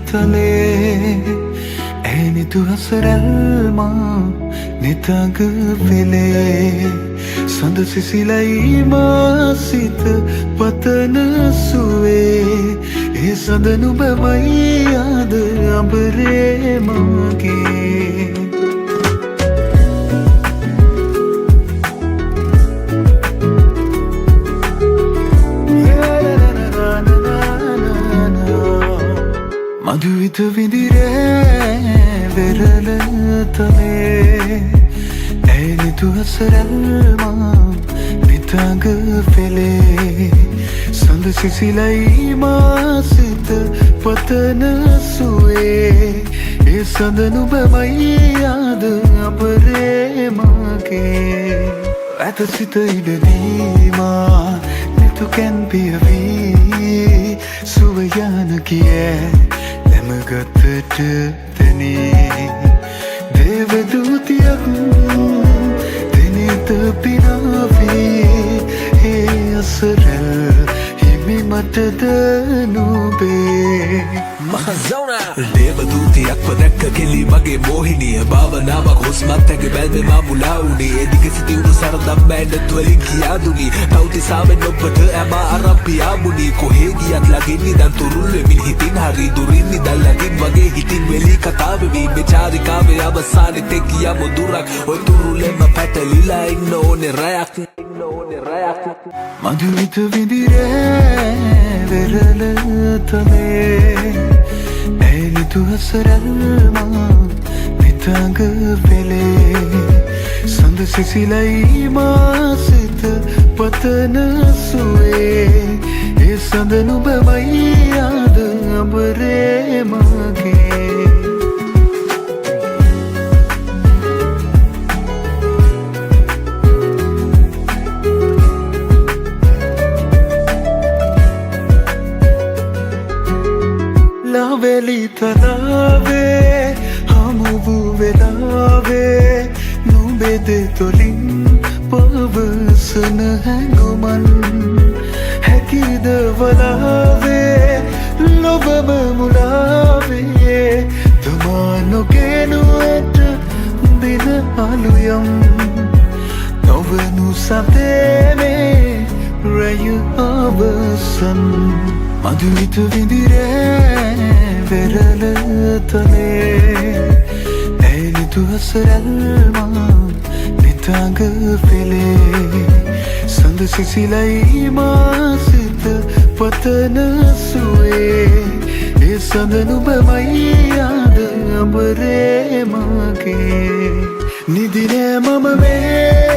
තලේ ඇනිතු හසරල්මා නිතග වෙලේ සඳ සිසිලයි මාසිත පතන සුවේ ඒ සඳ නුබමයි ආද අඹරේ මගේ මధుවිත විඳිරේ වෙරළ තලේ ඇනිතු හසරල්මා නිතග වෙලේ සඳ සිසිලයි මාසිත පතන සුවේ ඒ සඳ නුබමයි ආද අඹරේ මගේ ඇත සිත ඉඩදීමා නිතු කැන් පියවී සුව යන කියේ නැමගතට තැනේ දේවදූතියක් දෙනෙත පිනාවී ඒ අසරල් හිමි මටද නුබේ දේවදූතියක්ව දැක්ක කෙලි මගේ මෝහිනිය භාවනාවක් හුස්මත් ඇගේ බැල්මේ මා මුලා වුණේ ඒ දිග සිටිවුණු සරදම් බෑන්ඩත් වලින් කියාදුනි තවතිසාවෙන් ඔබට ඇමා අරන් පියාඹුණි කොහේ ගියත් ළඟින් නිදන් තුරුල් වෙමින් හිතින් හරි දුරින් නිදන් ළඟින් වගේ හිතින් වෙලී කතා වෙමි මේ චාරිකාවේ අවසානෙත් ගියමු දුරක් ඔය තුරුලෙම පැටලිලා ඉන්න ඕනේ රැයක් මధුවිත විඳිරේ වෙරළ තලේ ඇනිතු හසරල්මා නිතග වෙලේ සඳ සිසිලයි මාසිත පතන සුවේ ඒ සඳ නුබමයි ආද අඹරේ මගේ लावेली तलावे हमुबु वेलावे नुबेदे तोलिन पवसन हैंगुमन हैकीद वलावे लोबम मुलावे तुमानो केनु एट दिन आलुयम नवनु सातेमे रयु अवसन මధුවිත විඳිරේ වෙරළ තලේ ඇනිතු හසරල්මා නිතග වෙලේ සඳ සිසිලයි මාසිත පතන සුවේ ඒ සඳ නුබමයි ආද අඹරේ මගේ නිදිනේ මම මේ